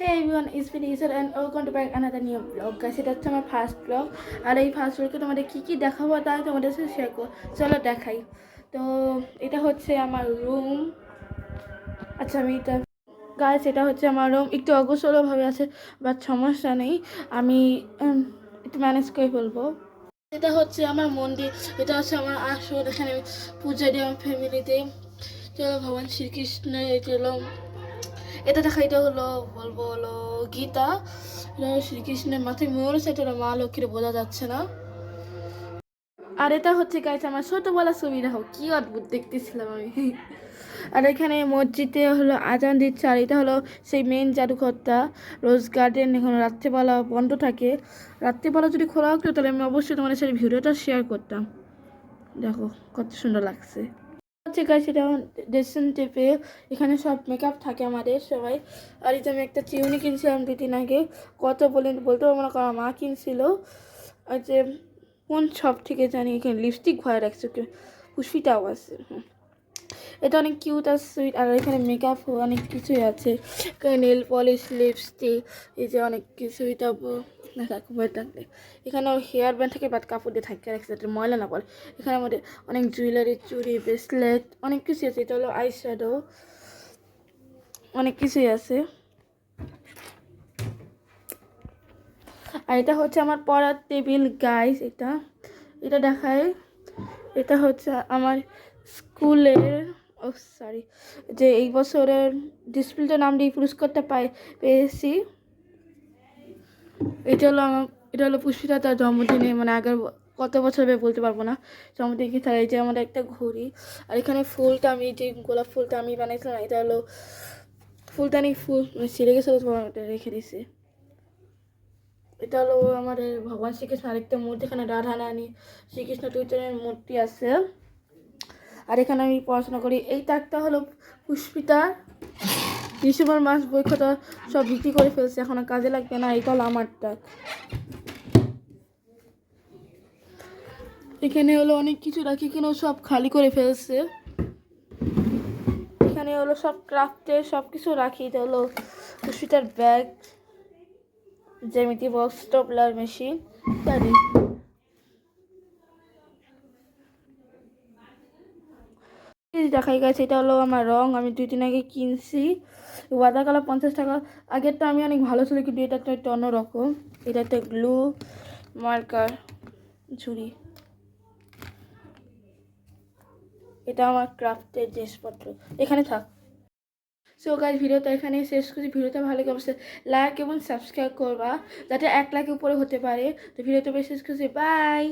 Hey everyone, it's been Isar and welcome to back another new vlog. Guys, এটা হচ্ছে আমার first blog আর এই first ব্লগে তোমাদের কী দেখাবো তাই তোমাদের সাথে শেয়ার করো। চলো দেখাই। তো এটা হচ্ছে আমার রুম। আচ্ছা আমি এটা গাইস এটা হচ্ছে আমার রুম, একটু অগোছালোভাবে আছে বাট সমস্যা নেই, আমি একটু ম্যানেজ করে ফেলবো। এটা হচ্ছে আমার মন্দির, এটা হচ্ছে আমার আসল, এখানে আমি পূজা দিই আমার ফ্যামিলিতে। চলো ভগবান শ্রীকৃষ্ণের চলো এটা দেখা, এটা হলো বলবো হলো গীতা, এটা শ্রীকৃষ্ণের মাথায় ময়ূর আছে, এটা মা লক্ষ্মীর বোঝা যাচ্ছে না। আর এটা হচ্ছে গাইছে আমার ছোটবেলা ছবি, দেখো কি অদ্ভুত দেখতেছিলাম আমি। আর এখানে মসজিদে হলো আজান দিচ্ছে, আর এটা হলো সেই মেন জাদুঘরটা রোজ গার্ডেন। এখন রাত্রেবেলা বন্ধ থাকে, রাত্রেবেলা যদি খোলা হতো তাহলে আমি অবশ্যই তোমাদের সাথে ভিডিওটা শেয়ার করতাম। দেখো কত সুন্দর লাগছে। হচ্ছে গাছ এটা ড্রেসিং টেবিল, এখানে সব মেকআপ থাকে আমাদের সবাই। আর এই যে আমি একটা চিউনি কিনছিলাম 2 দিন আগে, কত বলতে পারবো না কারণ মা কিনছিল। আর যে কোন সব থেকে জানি, এখানে লিপস্টিক ভরে রাখছে, পুষ্পিটাও আছে। এটা অনেক কিউট আর সুইট। আর এখানে মেকআপ অনেক কিছুই আছে, নেল পলিশ, লিপস্টিক, এই যে অনেক কিছু। এটা না থাকবে বই থাকলে এখানে হেয়ার ব্যান্ড থাকে বাট কাপড় দিয়ে থাকে রাখছে যাতে ময়লা না পড়ে। এখানে আমাদের অনেক জুয়েলারি, চুড়ি, ব্রেসলেট অনেক কিছুই আছে। এটা হলো আই শ্যাডো, অনেক কিছুই আছে। আর এটা হচ্ছে আমার পড়ার টেবিল গাইস, এটা দেখায়। এটা হচ্ছে আমার স্কুলের সরি যে এই বছরের ডিসপ্লেটা নাম দিয়ে পুরস্কারটা পেয়েছি। এটা হলো পুষ্পিতা তার জন্মদিনে, মানে আগের কত বছর হবে বলতে পারবো না, জন্মদিনে কি তার। এই যে আমাদের একটা ঘড়ি। আর এখানে ফুলটা আমি যে গোলাপ ফুলটা আমি বানাইছিলাম, এটা হলো ফুলদানি ফুল, ছিঁড়ে গেছে, রেখে দিয়েছি। এটা হলো আমাদের ভগবান শ্রীকৃষ্ণ আরেকটা মূর্তি, এখানে রাধা রানী, শ্রীকৃষ্ণ চৈতন্যের মূর্তি আছে। আর এখানে আমি পড়াশোনা করি। এই তাকটা হলো পুষ্পিতা, ডিসেম্বর মাস বই খাতা সব বিক্রি করে ফেলছে, এখন আর কাজে লাগবে না। এটা হলো আমার টাক। এখানে হলো অনেক কিছু রাখি, কিনেও সব খালি করে ফেলছে। এখানে হলো সব ক্রাফটের সব কিছু রাখি। এটা হলো পুষ্পিতার ব্যাগ, জ্যামিতি বক্স, স্টপলার মেশিন ইত্যাদি। দেখাই গেছে, এটা হলো আমার রং, আমি 2 দিন আগে কিনছি। ওয়াটার কালার 50 টাকা। আগেরটা আমি অনেক ভালো ছিল, কিন্তু এটা একটা অন্যরকম। এটা একটা গ্লু মার্কার ঝুড়ি। এটা আমার ক্রাফটের জিনিসপত্র, এখানে থাক। সো গাইজ ভিডিওটা এখানে শেষ করছি। ভিডিওটা ভালো লাগে অবশ্যই লাইক এবং সাবস্ক্রাইব করবা, যাতে 1 লাখের উপরে হতে পারে। তো ভিডিওটা বেশ শেষ করছি, বাই।